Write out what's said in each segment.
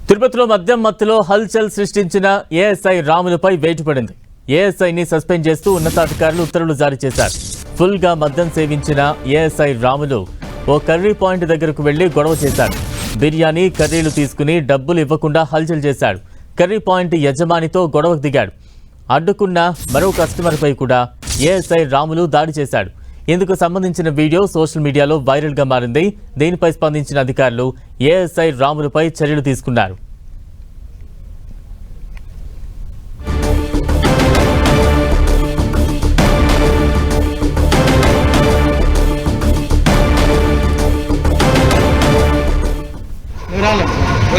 తిరుపతిలో మద్యం మత్తులో హల్చల్ సృష్టించిన ఏఎస్ఐ రాములపై వేటు పడింది. ఏఎస్ఐని సస్పెండ్ చేస్తూ ఉన్నతాధికారులు ఉత్తర్వులు జారీ చేశారు. ఫుల్ గా మద్యం సేవించిన ఏఎస్ఐ రాములు ఓ కర్రీ పాయింట్ దగ్గరకు వెళ్లి గొడవ చేశాడు. బిర్యానీ కర్రీలు తీసుకుని డబ్బులు ఇవ్వకుండా హల్చల్ చేశాడు. కర్రీ పాయింట్ యజమానితో గొడవకు దిగాడు. అడ్డుకున్న మరో కస్టమర్పై కూడా ఏఎస్ఐ రాములు దాడి చేశాడు. ఇందుకు సంబంధించిన వీడియో సోషల్ మీడియాలో వైరల్ గా మారింది. దీనిపై స్పందించిన అధికారులు ఏఎస్ఐ రాములపై చర్యలు తీసుకున్నారు.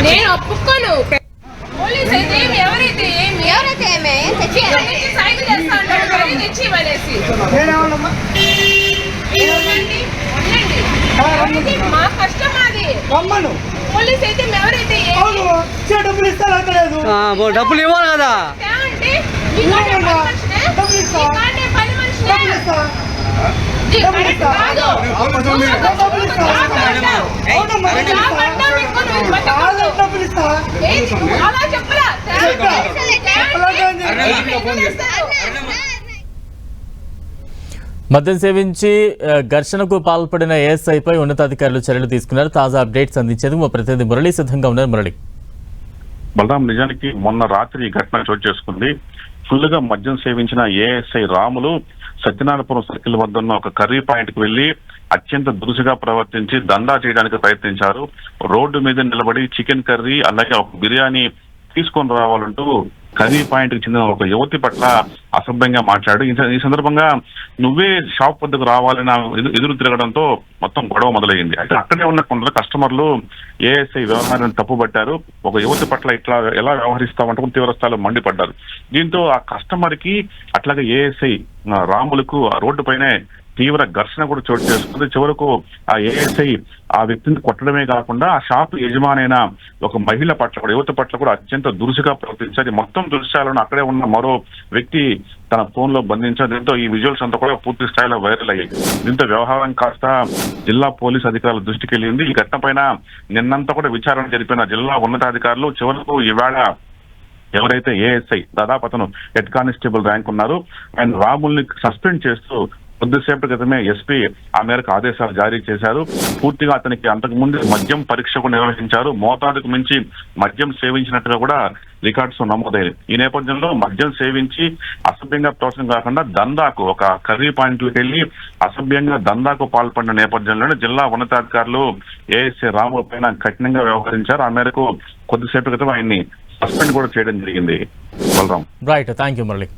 నేను ఒప్పుకోను. పోలీస్ అయితే ఎవరైతే సైకిల్ చేస్తా ఉంటాడు కానీ తెచ్చి ఇవ్వలేసి మా కష్టం అది. పోలీస్ అయితే ఎవరైతే డబ్బులు ఇవ్వాలి కదా. అంటే 10 మనుషులే మద్యం సేవించి ఘర్షణకు పాల్పడిన ఏఎస్ఐపై ఉన్నతాధికారులు చర్యలు తీసుకున్నారు. తాజా అప్డేట్స్ అందించేందుకు మా ప్రతినిధి మురళి సిద్ధంగా ఉన్నారు. మురళి, బలరాం, నిజానికి మొన్న రాత్రి ఈ ఘటన చోటు చేసుకుంది. ఫుల్ గా మద్యం సేవించిన ఏఎస్ఐ రాములు సత్యనారాయణపురం సర్కిల్ వద్ద ఉన్న ఒక కర్రీ పాయింట్ కు వెళ్లి అత్యంత దురుసుగా ప్రవర్తించి దందా చేయడానికి ప్రయత్నించారు. రోడ్డు మీద నిలబడి చికెన్ కర్రీ అలాగే ఒక బిర్యానీ తీసుకొని రావాలంటూ కర్రీ పాయింట్ కి చెందిన ఒక యువతి పట్ల అసభ్యంగా మాట్లాడు. ఈ సందర్భంగా నువ్వే షాప్ వద్దకు రావాలని ఎదురు తిరగడంతో మొత్తం గొడవ మొదలైంది. అయితే అక్కడే ఉన్న కొందరు కస్టమర్లు ఏఎస్ఐ వ్యవహారాన్ని తప్పుపట్టారు. ఒక యువతి పట్ల ఇట్లా ఎలా వ్యవహరిస్తామంటే తీవ్ర స్థాయిలో మండిపడ్డారు. దీంతో ఆ కస్టమర్ కి అట్లాగే ఏఎస్ఐ రాములకు రోడ్డు పైనే తీవ్ర ఘర్షణ కూడా చోటు చేసుకుంది. చివరకు ఆ ఏఎస్ఐ ఆ వ్యక్తిని కొట్టడమే కాకుండా ఆ షాప్ యజమానైన ఒక మహిళ పట్ల కూడా యువత పట్ల కూడా అత్యంత దురుసుగా ప్రవర్తించారు. మొత్తం దృశ్యాలను అక్కడే ఉన్న మరో వ్యక్తి తన ఫోన్ లో బంధించారు. దీంతో ఈ విజువల్స్ అంతా కూడా పూర్తి స్థాయిలో వైరల్ అయ్యాయి. దీంతో వ్యవహారం కాస్త జిల్లా పోలీసు అధికారుల దృష్టికి వెళ్ళింది. ఈ ఘటన పైన నిన్నంతా కూడా విచారణ జరిపిన జిల్లా ఉన్నతాధికారులు చివరకు ఇవాళ ఎవరైతే ఏఎస్ఐ దాదాపు అతను హెడ్ కానిస్టేబుల్ ర్యాంక్ ఉన్నారు ఆయన రాముల్ని సస్పెండ్ చేస్తూ కొద్దిసేపటి క్రితమే ఎస్పీ ఆ మేరకు ఆదేశాలు జారీ చేశారు. పూర్తిగా అతనికి అంతకు ముందు మద్యం పరీక్ష కూడా నిర్వహించారు. మోతాదుకు మించి మద్యం సేవించినట్టుగా కూడా రికార్డ్స్ నమోదయ్యాయి. ఈ నేపథ్యంలో మద్యం సేవించి అసభ్యంగా ప్రవర్తన కాకుండా దందాకు ఒక కర్రీ పాయింట్లకు వెళ్లి అసభ్యంగా దందాకు పాల్పడిన నేపథ్యంలోనే జిల్లా ఉన్నతాధికారులు ఏఎస్ఐ రాముల పైన కఠినంగా వ్యవహరించారు. ఆ మేరకు కొద్దిసేపటి క్రితం ఆయన్ని సస్పెండ్ కూడా చేయడం జరిగింది. Balaram, right, thank you Murali.